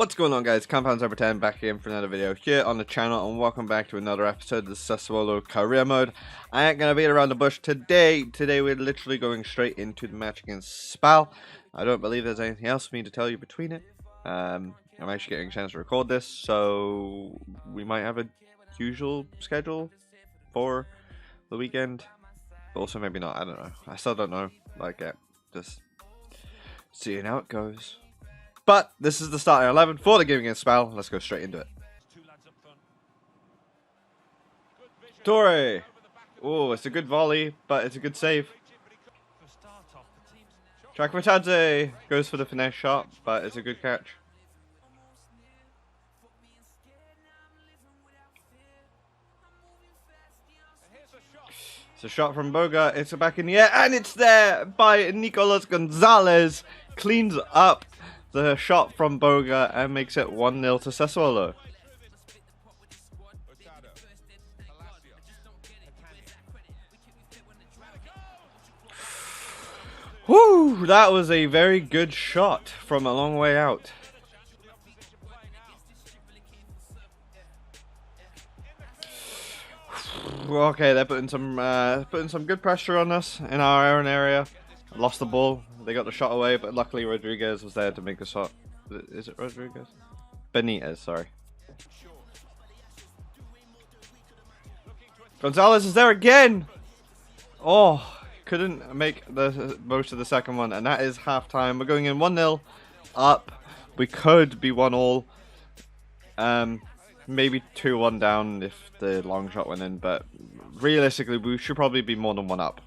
What's going on, guys? Compounds over 10 back again for another video here on the channel, and welcome back to another episode of the Sassuolo career mode. I ain't gonna beat around the bush today. Today we're literally going straight into the match against Spal. I don't believe there's anything else for me to tell you between it. I'm actually getting a chance to record this, so we might have a usual schedule for the weekend. Also, maybe not. I don't know. I still don't know. Just seeing how it goes. But this is the starting 11 for the game against Spal. Let's go straight into it. Torre. Oh, it's a good volley, but it's a good save. Chakmatadze goes for the finesse shot, but it's a good catch. It's a shot from Boga. It's back in the air, and it's there by Nicolas Gonzalez. Cleans up the shot from Boga and makes it 1-0 to Sassuolo. Whew, that was a very good shot from a long way out. Okay, they're putting some good pressure on us in our own area. Lost the ball. They got the shot away, but luckily Rodriguez was there to make the shot. Is it Rodriguez? Benitez, sorry. Gonzalez is there again! Oh, couldn't make the most of the second one, and that is half-time. We're going in 1-0 up. We could be 1-1. Maybe 2-1 down if the long shot went in, but realistically we should probably be more than 1 up.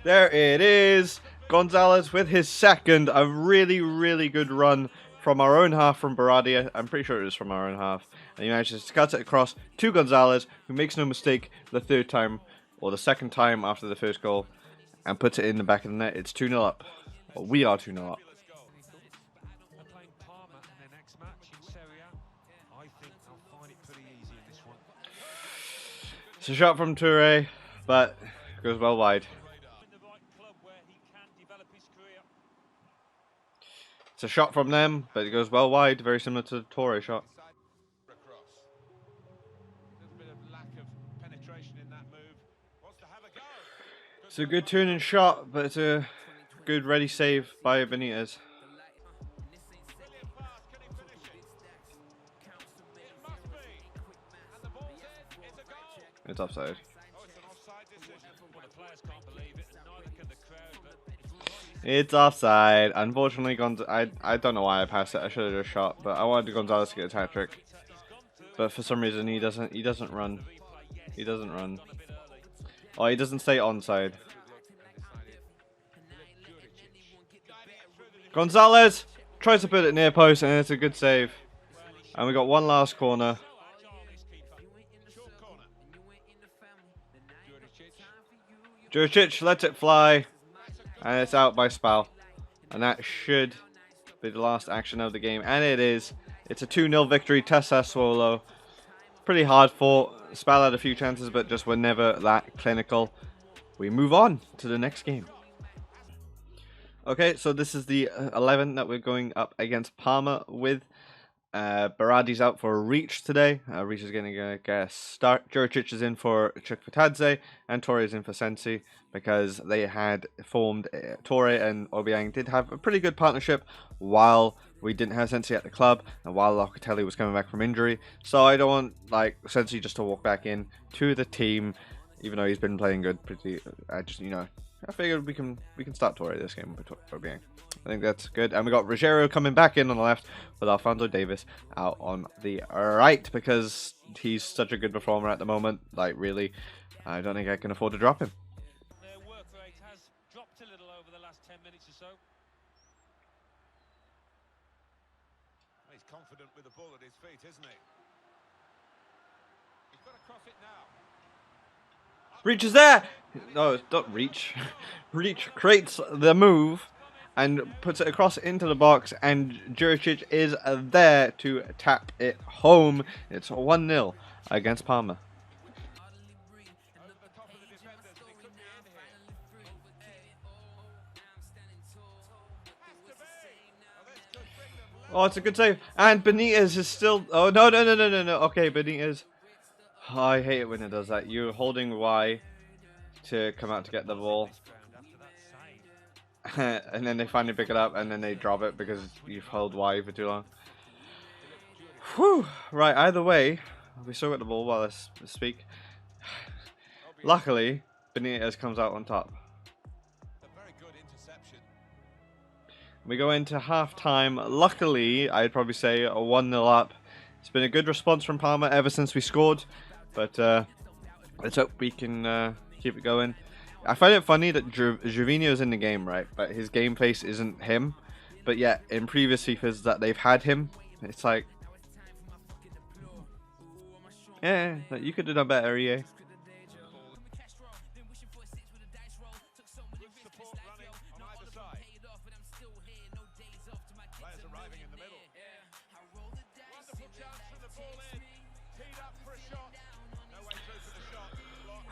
There it is, Gonzalez with his second. A really good run from our own half from Baradia. I'm pretty sure it was from our own half, and he manages to cut it across to Gonzalez, who makes no mistake the third time, or the second time after the first goal, and puts it in the back of the net. It's 2-0 up. Well, we are 2-0 up. It's a shot from Toure, but goes well wide. It's a shot from them, but it goes well wide, very similar to the Toure shot. It's a good turning shot, but it's a good ready save by Benitez. It's offside. It's offside. Unfortunately, I don't know why I passed it. I should have just shot, but I wanted Gonzalez to get a hat trick. But for some reason, he doesn't run. He doesn't run. Oh, he doesn't stay onside. Gonzalez tries to put it near post, and it's a good save. And we got one last corner. Juricic lets it fly, and it's out by Spal. And that should be the last action of the game, and it is. It's a 2-0 victory to Sassuolo. Pretty hard fought. Spal had a few chances, but just were never that clinical. We move on to the next game. Okay, so this is the 11 that we're going up against Parma with. Baradi's out for Reach today. Reach is going to get a start. Juricic is in for Chikvatadze, and Torre is in for Sensi, because they had formed, Torre and Obiang did have a pretty good partnership while we didn't have Sensi at the club, and while Locatelli was coming back from injury. So I don't want Sensi just to walk back in to the team, even though he's been playing good. I figured we can start Torre this game with Obiang. I think that's good. And we got Ruggiero coming back in on the left with Alfonso Davis out on the right, because he's such a good performer at the moment. Really, I don't think I can afford to drop him. Their work rate has dropped a little over the last 10 minutes or so. He's confident with the ball at his feet, isn't he? He's got to cross it now. Reach is there! No, don't Reach. Reach creates the move and puts it across into the box, and Juricic is there to tap it home. It's 1-0 against Parma. Oh, it's a good save. And Benitez is still... Oh, no, no, no, no, no, no. Okay, Benitez. Oh, I hate it when it does that. You're holding Y to come out to get the ball. And then they finally pick it up and then they drop it because you've held Y for too long. Whew. Right, either way, we still got the ball while I speak. Luckily, Benitez comes out on top. We go into half-time. Luckily, I'd probably say a 1-0 up. It's been a good response from Parma ever since we scored. But let's hope we can keep it going. I find it funny that Gervinho's in the game, right? But his game face isn't him. But yet, in previous FIFAs that they've had him, it's like... Yeah, you could have done better, EA.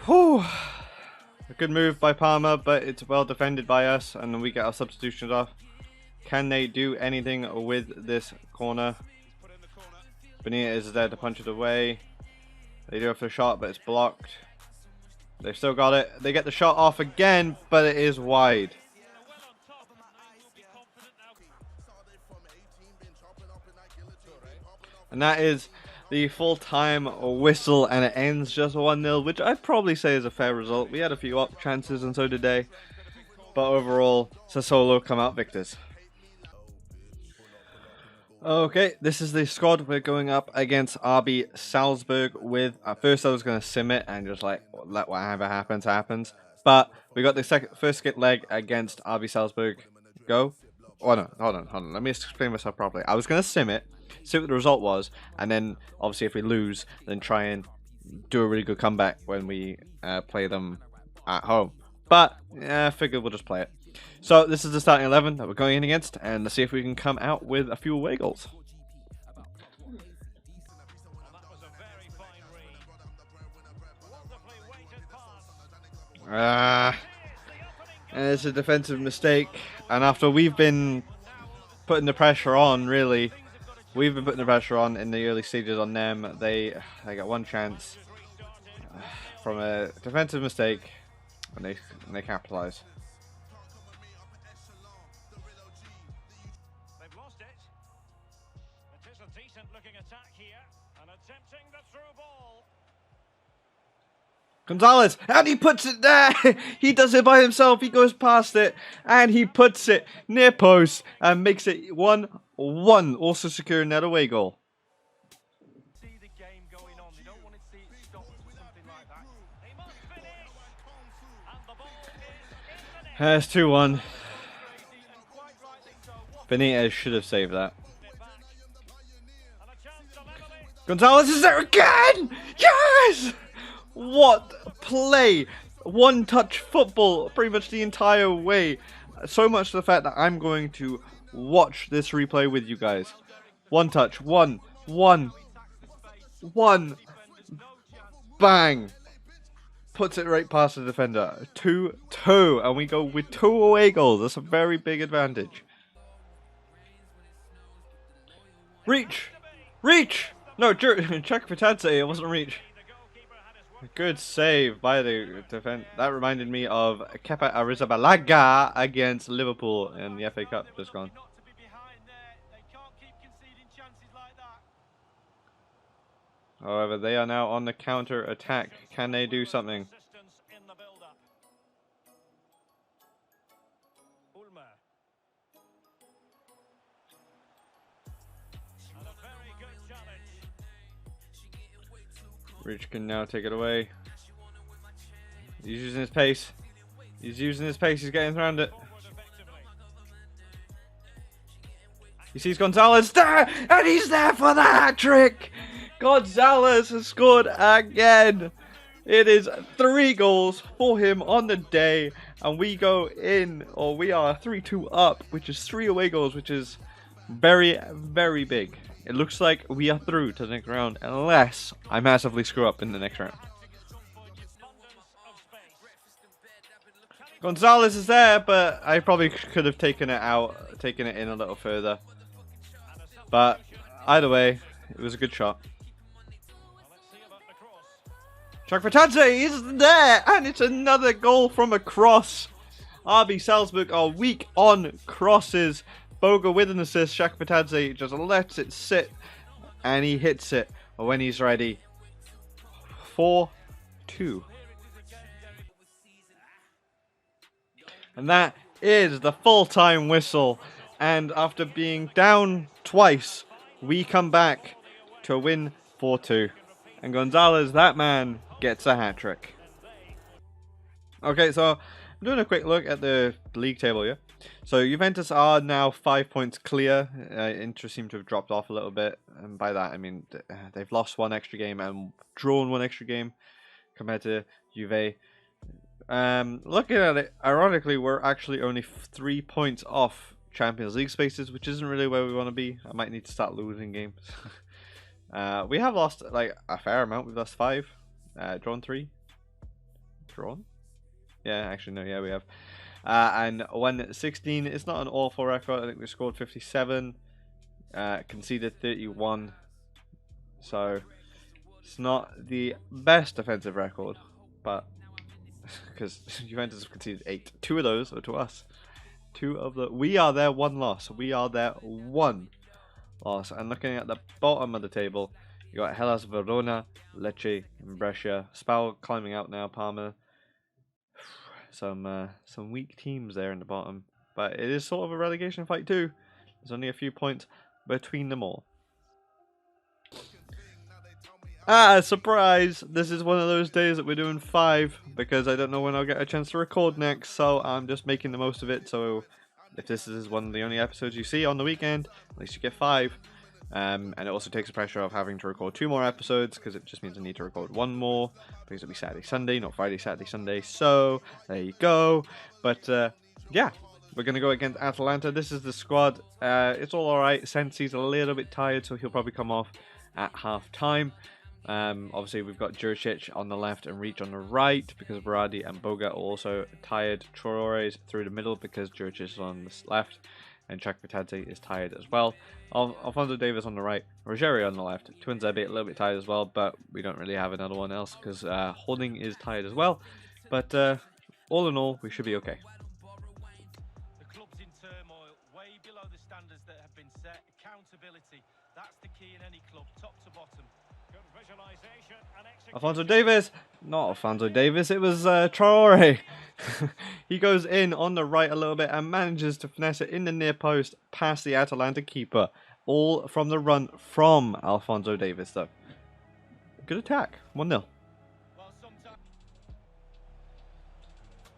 Whew. A good move by Parma, but it's well defended by us, and then we get our substitutions off. Can they do anything with this corner? Benitez is there to punch it away. They do it for a shot, but it's blocked. They've still got it. They get the shot off again, but it is wide. And that is the full-time whistle, and it ends just 1-0, which I'd probably say is a fair result. We had a few up chances, and so did they. But overall, Sassuolo come out victors. Okay, this is the squad. We're going up against RB Salzburg with... At first I was going to sim it and just like, let whatever happens, happens. But we got the first leg against RB Salzburg. Go. Oh no, hold on. Let me explain myself properly. I was going to sim it, see what the result was, and then obviously if we lose, then try and do a really good comeback when we play them at home. But I figured we'll just play it. So this is the starting 11 that we're going in against, and let's see if we can come out with a few away goals. And it's a defensive mistake, and after we've been putting the pressure on, really, we've been putting the pressure on in the early stages on them. They got one chance from a defensive mistake, and they capitalize. They've lost it. It is a decent looking attack here, and attempting the through ball. Gonzalez, and he puts it there. He does it by himself. He goes past it, and he puts it near post and makes it 1-1. Also securing that away goal. See the game going on. They don't want to see it stop something like that. They must finish, and the ball is in the net. That's 2-1. Benitez should have saved that. Gonzalez is there again. Yes. What play! One touch football pretty much the entire way. So much to the fact that I'm going to watch this replay with you guys. One touch, one, bang! Puts it right past the defender. 2-2, and we go with 2 away goals. That's a very big advantage. Reach! No, check for Tadze, it wasn't reach. Good save by the defense. That reminded me of Kepa Arrizabalaga against Liverpool in the FA Cup just gone. However, they are now on the counter attack. Can they do something? Rich can now take it away. He's using his pace. He's getting around it. He sees Gonzalez there, and he's there for the hat-trick! Gonzalez has scored again! It is 3 goals for him on the day, and we go in, or we are 3-2 up, which is 3 away goals, which is very, very big. It looks like we are through to the next round, unless I massively screw up in the next round. Gonzalez is there, but I probably could have taken it in a little further. But either way, it was a good shot. Shakvatadze is there, and it's another goal from a cross. RB Salzburg are weak on crosses. Boga with an assist. Shakvatadze just lets it sit, and he hits it when he's ready. 4-2. And that is the full-time whistle. And after being down twice, we come back to win 4-2. And Gonzalez, that man, gets a hat-trick. Okay, so I'm doing a quick look at the league table here. So Juventus are now 5 points clear. Inter seem to have dropped off a little bit. And by that, I mean they've lost one extra game and drawn one extra game compared to Juve. Looking at it, ironically, we're actually only 3 points off Champions League spaces, which isn't really where we want to be. I might need to start losing games. We have lost like a fair amount. We've lost 5, drawn 3. Drawn? Yeah, actually no, yeah we have. And won 16. It's not an awful record. I think we scored 57, conceded 31. So it's not the best defensive record, but because Juventus have conceded 8. 2 of those are to us. We are their 1 loss. We are their 1 loss. And looking at the bottom of the table, you got Hellas Verona, Lecce, and Brescia. Spal climbing out now. Parma. Some weak teams there in the bottom, but it is sort of a relegation fight too. There's only a few points between them all. Surprise! This is one of those days that we're doing 5 because I don't know when I'll get a chance to record next, so I'm just making the most of it. So if this is one of the only episodes you see on the weekend, at least you get 5. And it also takes the pressure of having to record 2 more episodes because it just means I need to record 1 more because it'll be Saturday, Sunday, not Friday, Saturday, Sunday. So there you go. But yeah, we're going to go against Atalanta. This is the squad. It's all alright. Sensi's a little bit tired, so he'll probably come off at half time. Obviously, we've got Juricic on the left and Reach on the right because Berardi and Boga are also tired. Traore through the middle because Juricic is on the left. And Chakvatadze is tired as well. Alphonso Davies on the right, Rogerio on the left. Twins are a little bit tired as well, but we don't really have another one else because Holding is tired as well. But all in all, we should be okay. The club's in turmoil, way below the standards that have been set. Accountability, that's the key in any club, top to bottom. Good visualization and execution. Alphonso Davies, not Alphonso Davies, it was Traore. He goes in on the right a little bit and manages to finesse it in the near post past the Atalanta keeper. All from the run from Alphonso Davies though. Good attack, 1-0.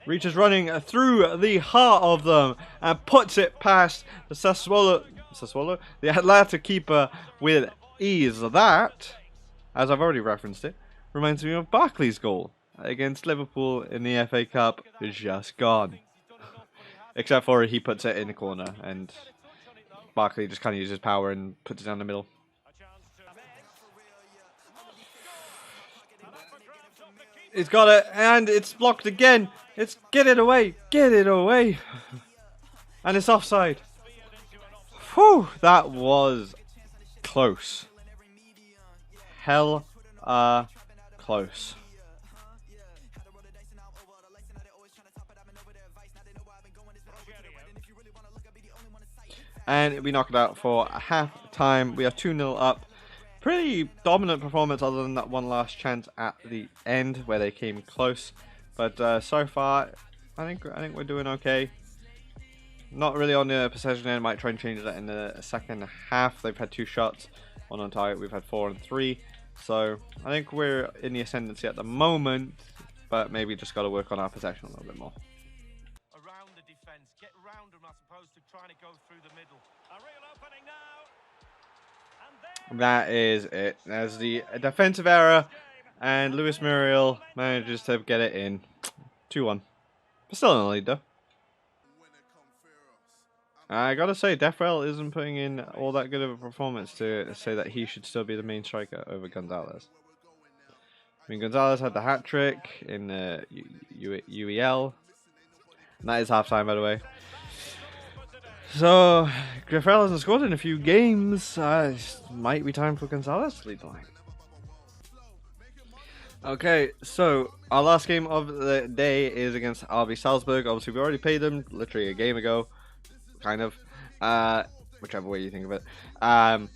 Reaches running through the heart of them and puts it past the Sassuolo, the Atalanta keeper with ease. That, as I've already referenced it, reminds me of Barkley's goal against Liverpool in the FA Cup, just gone. Except for he puts it in the corner and Barkley just kind of uses power and puts it down the middle. He's got it and it's blocked again. Get it away. Get it away. And it's offside. Whew, that was close. Hell close. And we knock it out for half time. We are 2-0 up. Pretty dominant performance other than that one last chance at the end where they came close. But so far, I think we're doing okay. Not really on the possession end. Might try and change that in the second half. They've had 2 shots, 1 on target. We've had 4 and 3. So I think we're in the ascendancy at the moment. But maybe just got to work on our possession a little bit more. Around the defence, get round them as opposed to trying to go through the middle. A real opening now. And That is it. There's the defensive error. And Luis Muriel manages to get it in. 2-1. But still in the lead though. I gotta say, Defrel isn't putting in all that good of a performance to say that he should still be the main striker over Gonzalez. I mean, Gonzalez had the hat-trick in UEL. And that is half-time, by the way. So, Rafael hasn't scored in a few games. It might be time for Gonzalez to lead the line. Okay, so our last game of the day is against RB Salzburg. Obviously, we already played them literally a game ago, kind of, whichever way you think of it. And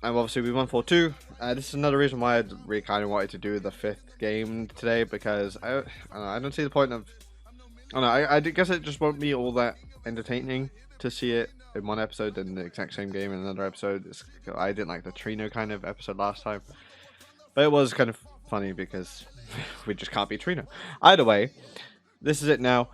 obviously, we won 4-2. This is another reason why I really kind of wanted to do the 5th game today, because I don't see the point of. I guess it just won't be all that entertaining to see it in one episode and the exact same game in another episode. I didn't like the Trino kind of episode last time, but it was kind of funny because we just can't beat Trino. Either way, this is it now.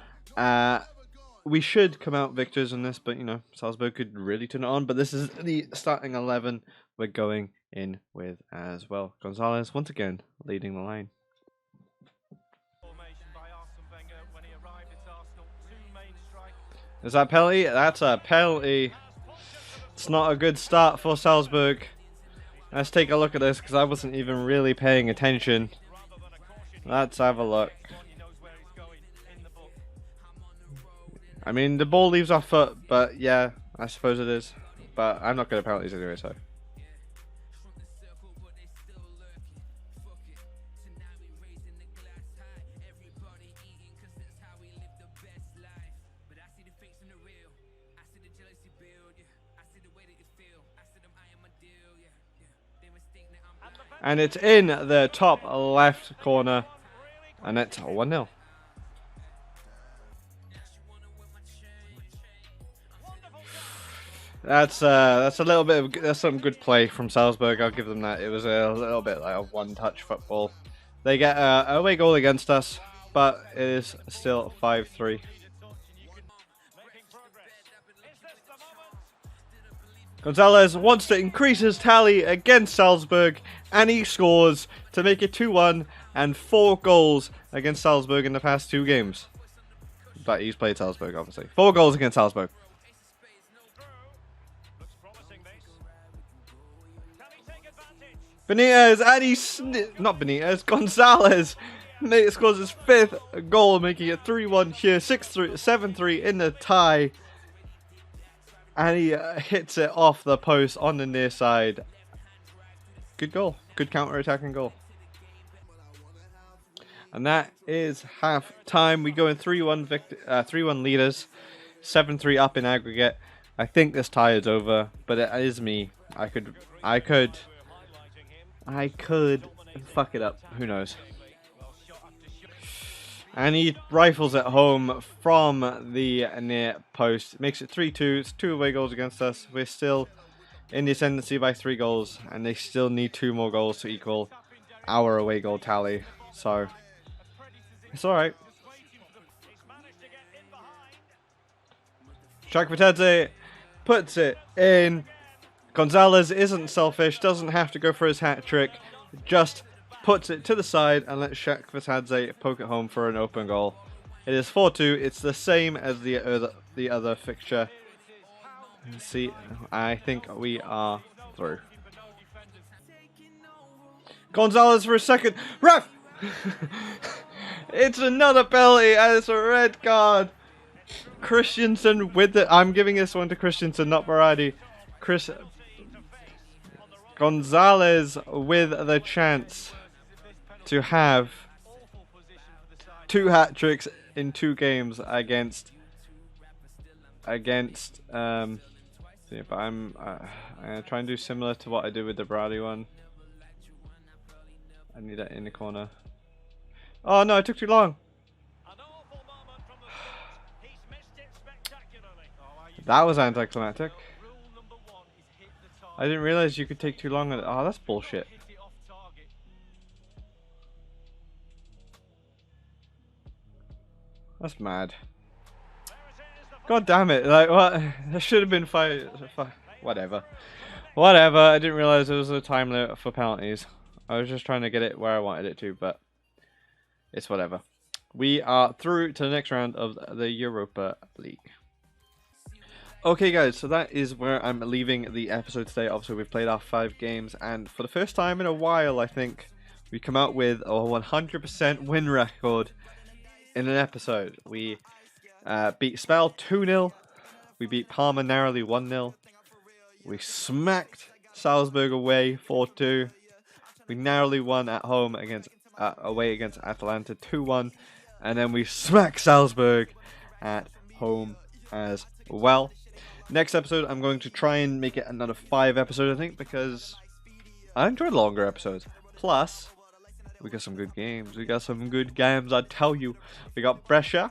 We should come out victors in this, but you know, Salzburg could really turn it on. But this is the starting 11 we're going in with as well. Gonzalez once again leading the line. Is that a penalty? That's a penalty. It's not a good start for Salzburg. Let's take a look at this because I wasn't even really paying attention. Let's have a look. I mean, the ball leaves our foot, but yeah, I suppose it is. But I'm not good at penalties anyway, so. And it's in the top left corner, and it's 1-0. That's a little bit of that's some good play from Salzburg. I'll give them that. It was a little bit like a one-touch football. They get a away goal against us, but it is still 5-3. Gonzalez wants to increase his tally against Salzburg, and he scores to make it 2-1 and 4 goals against Salzburg in the past 2 games. But he's played Salzburg, obviously. 4 goals against Salzburg. Benitez, and not Benitez, Gonzalez scores his 5th goal, making it 3-1 here, 6-3, 7-3 in the tie. And he hits it off the post on the near side. Good goal. Good counter-attacking goal. And that is half time. We go in 3-1 leaders. 7-3 up in aggregate. I think this tie is over, but it is me. I could fuck it up. Who knows? And he rifles it home from the near post. Makes it 3-2. It's 2 away goals against us. We're still in the ascendancy by 3 goals. And they still need 2 more goals to equal our away goal tally. So, it's alright. Shakvatadze puts it in. Gonzalez isn't selfish. Doesn't have to go for his hat-trick. Just puts it to the side and lets Shakvatadze poke it home for an open goal. It is 4-2. It's the same as the other fixture. Let's see, I think we are through. Gonzalez for a second. Ref! It's another penalty and it's a red card. Christensen with it. I'm giving this one to Christensen, not Baradi. Gonzalez with the chance to have 2 hat tricks in 2 games against yeah, but I'm gonna try and do similar to what I did with the Brady one. I need that in the corner. Oh no, it took too long. That was anticlimactic. I didn't realize you could take too long on it. Oh, that's bullshit. That's mad. God damn it! Like what? There should have been 5. Whatever. Whatever. I didn't realize there was a time limit for penalties. I was just trying to get it where I wanted it to, but it's whatever. We are through to the next round of the Europa League. Okay guys, so that is where I'm leaving the episode today. Obviously we've played our 5 games, and for the first time in a while I think we come out with a 100% win record in an episode. We beat Spell 2-0, We beat Parma narrowly 1-0. We smacked Salzburg away 4-2. We narrowly won at home away against Atalanta 2-1. And then we smacked Salzburg at home as well. Next episode, I'm going to try and make it another 5 episodes, I think, because I enjoy longer episodes. Plus, we got some good games. I tell you. We got Brescia,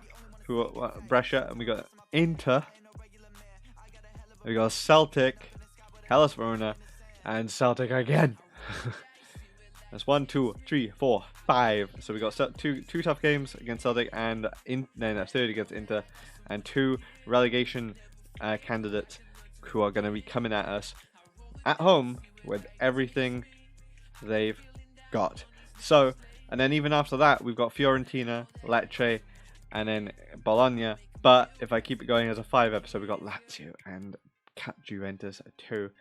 and we got Inter. We got Celtic, Hellas Verona, and Celtic again. That's 1, 2, 3, 4, 5. So we got two tough games against Celtic, and then a third against Inter, and 2 relegation candidates who are going to be coming at us at home with everything they've got. So, and then even after that, we've got Fiorentina, Lecce, and then Bologna. But if I keep it going as a 5 episode, we've got Lazio and Juventus to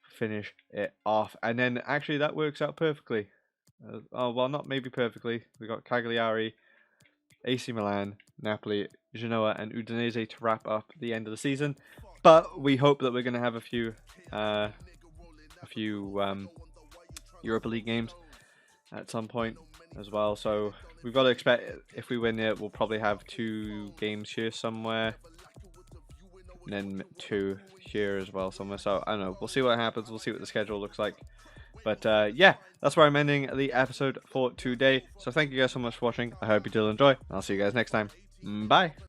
finish it off. And then actually that works out perfectly. Well, not maybe perfectly. We got Cagliari, AC Milan, Napoli, Genoa, and Udinese to wrap up the end of the season. But we hope that we're going to have a few Europa League games at some point as well. So we've got to expect, if we win it, we'll probably have 2 games here somewhere, and then 2 here as well somewhere. So I don't know. We'll see what happens. We'll see what the schedule looks like. But yeah, that's where I'm ending the episode for today. So thank you guys so much for watching. I hope you did enjoy. I'll see you guys next time. Bye.